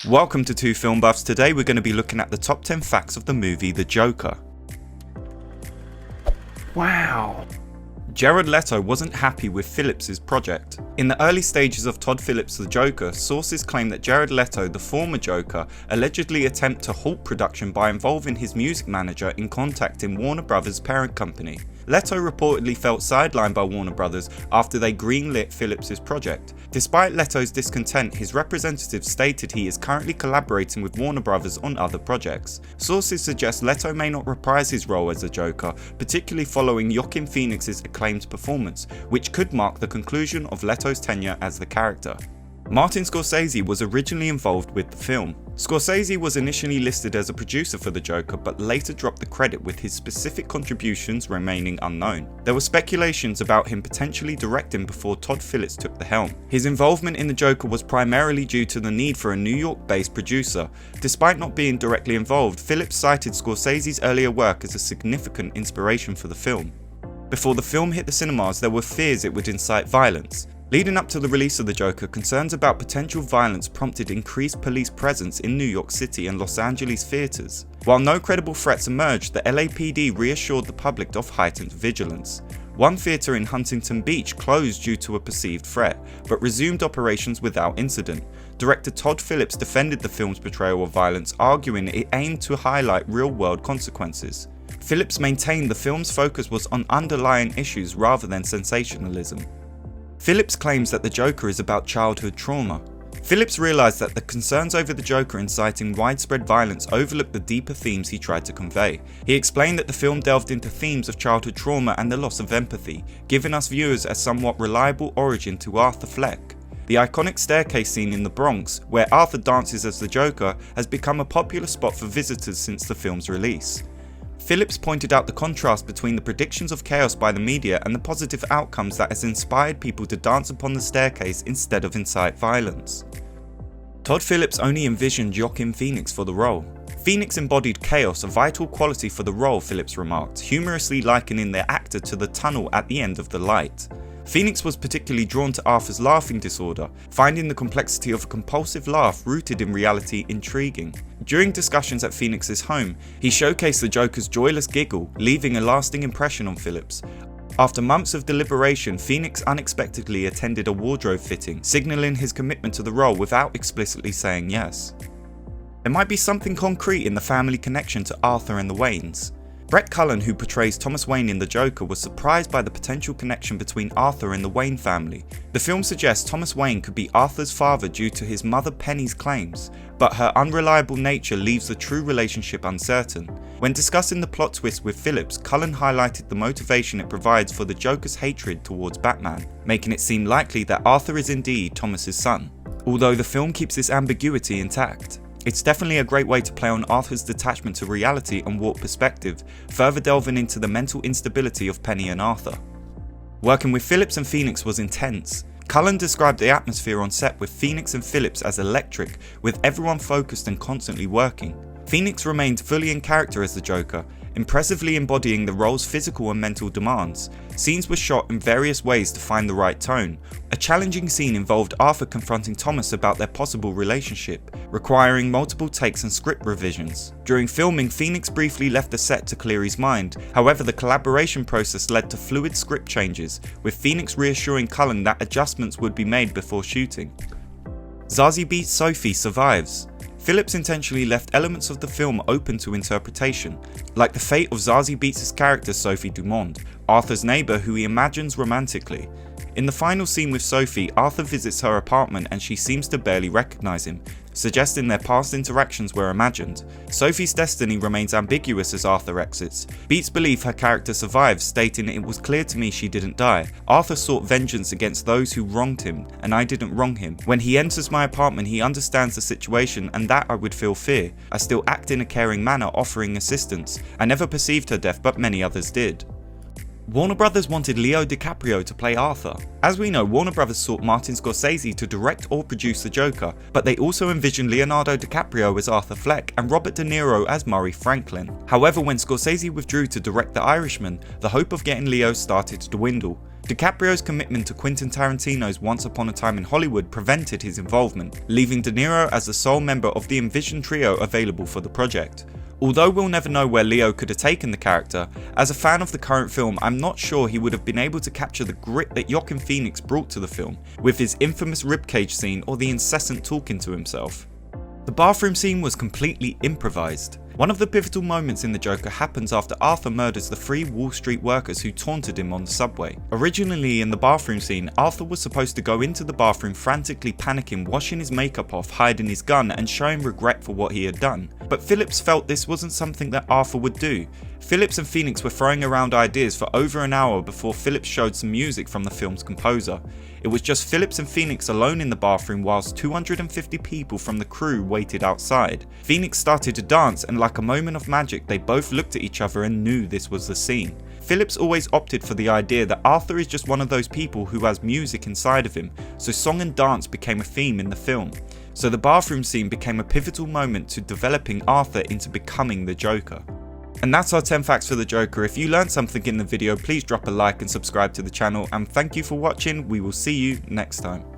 Welcome to Two Film Buffs. Today we're going to be looking at the top 10 facts of the movie The Joker. Wow. Jared Leto wasn't happy with Phillips' project. In the early stages of Todd Phillips' The Joker, sources claim that Jared Leto, the former Joker, allegedly attempted to halt production by involving his music manager in contacting Warner Bros.' parent company. Leto reportedly felt sidelined by Warner Bros. After they greenlit Phillips' project. Despite Leto's discontent, his representative stated he is currently collaborating with Warner Bros. On other projects. Sources suggest Leto may not reprise his role as the Joker, particularly following Joaquin Phoenix's acclaimed performance, which could mark the conclusion of Leto's tenure as the character. Martin Scorsese was originally involved with the film. Scorsese was initially listed as a producer for The Joker, but later dropped the credit with his specific contributions remaining unknown. There were speculations about him potentially directing before Todd Phillips took the helm. His involvement in The Joker was primarily due to the need for a New York-based producer. Despite not being directly involved, Phillips cited Scorsese's earlier work as a significant inspiration for the film. Before the film hit the cinemas, there were fears it would incite violence. Leading up to the release of The Joker, concerns about potential violence prompted increased police presence in New York City and Los Angeles theaters. While no credible threats emerged, the LAPD reassured the public of heightened vigilance. One theater in Huntington Beach closed due to a perceived threat, but resumed operations without incident. Director Todd Phillips defended the film's portrayal of violence, arguing it aimed to highlight real-world consequences. Phillips maintained the film's focus was on underlying issues rather than sensationalism. Phillips claims that The Joker is about childhood trauma. Phillips realised that the concerns over The Joker inciting widespread violence overlooked the deeper themes he tried to convey. He explained that the film delved into themes of childhood trauma and the loss of empathy, giving us viewers a somewhat reliable origin to Arthur Fleck. The iconic staircase scene in the Bronx, where Arthur dances as the Joker, has become a popular spot for visitors since the film's release. Phillips pointed out the contrast between the predictions of chaos by the media and the positive outcomes that has inspired people to dance upon the staircase instead of incite violence. Todd Phillips only envisioned Joaquin Phoenix for the role. Phoenix embodied chaos, a vital quality for the role, Phillips remarked, humorously likening the actor to the tunnel at the end of the light. Phoenix was particularly drawn to Arthur's laughing disorder, finding the complexity of a compulsive laugh rooted in reality intriguing. During discussions at Phoenix's home, he showcased the Joker's joyless giggle, leaving a lasting impression on Phillips. After months of deliberation, Phoenix unexpectedly attended a wardrobe fitting, signalling his commitment to the role without explicitly saying yes. There might be something concrete in the family connection to Arthur and the Waynes. Brett Cullen, who portrays Thomas Wayne in The Joker, was surprised by the potential connection between Arthur and the Wayne family. The film suggests Thomas Wayne could be Arthur's father due to his mother Penny's claims, but her unreliable nature leaves the true relationship uncertain. When discussing the plot twist with Phillips, Cullen highlighted the motivation it provides for the Joker's hatred towards Batman, making it seem likely that Arthur is indeed Thomas's son, although the film keeps this ambiguity intact. It's definitely a great way to play on Arthur's detachment to reality and warped perspective, further delving into the mental instability of Penny and Arthur. Working with Phillips and Phoenix was intense. Cullen described the atmosphere on set with Phoenix and Phillips as electric, with everyone focused and constantly working. Phoenix remained fully in character as the Joker, impressively embodying the role's physical and mental demands. Scenes were shot in various ways to find the right tone. A challenging scene involved Arthur confronting Thomas about their possible relationship, requiring multiple takes and script revisions. During filming, Phoenix briefly left the set to clear his mind. However, the collaboration process led to fluid script changes, with Phoenix reassuring Cullen that adjustments would be made before shooting. Zazie Beetz' Sophie survives. Phillips intentionally left elements of the film open to interpretation, like the fate of Zazie Beetz' character Sophie Dumond, Arthur's neighbour who he imagines romantically. In the final scene with Sophie, Arthur visits her apartment and she seems to barely recognise him, suggesting their past interactions were imagined. Sophie's destiny remains ambiguous as Arthur exits. Beetz believes her character survives, stating, "It was clear to me she didn't die. Arthur sought vengeance against those who wronged him, and I didn't wrong him. When he enters my apartment, he understands the situation and that I would feel fear. I still act in a caring manner, offering assistance. I never perceived her death, but many others did." Warner Brothers wanted Leo DiCaprio to play Arthur. As we know, Warner Brothers sought Martin Scorsese to direct or produce the Joker, but they also envisioned Leonardo DiCaprio as Arthur Fleck and Robert De Niro as Murray Franklin. However, when Scorsese withdrew to direct The Irishman, the hope of getting Leo started to dwindle. DiCaprio's commitment to Quentin Tarantino's Once Upon a Time in Hollywood prevented his involvement, leaving De Niro as the sole member of the envisioned trio available for the project. Although we'll never know where Leo could have taken the character, as a fan of the current film I'm not sure he would have been able to capture the grit that Joaquin Phoenix brought to the film, with his infamous ribcage scene or the incessant talking to himself. The bathroom scene was completely improvised. One of the pivotal moments in The Joker happens after Arthur murders the 3 Wall Street workers who taunted him on the subway. Originally in the bathroom scene, Arthur was supposed to go into the bathroom frantically panicking, washing his makeup off, hiding his gun and showing regret for what he had done. But Phillips felt this wasn't something that Arthur would do. Phillips and Phoenix were throwing around ideas for over an hour before Phillips showed some music from the film's composer. It was just Phillips and Phoenix alone in the bathroom whilst 250 people from the crew waited outside. Phoenix started to dance and like a moment of magic they both looked at each other and knew this was the scene. Phillips always opted for the idea that Arthur is just one of those people who has music inside of him, so song and dance became a theme in the film. So the bathroom scene became a pivotal moment to developing Arthur into becoming the Joker. And that's our 10 facts for the Joker. If you learned something in the video, please drop a like and subscribe to the channel, and thank you for watching. We will see you next time.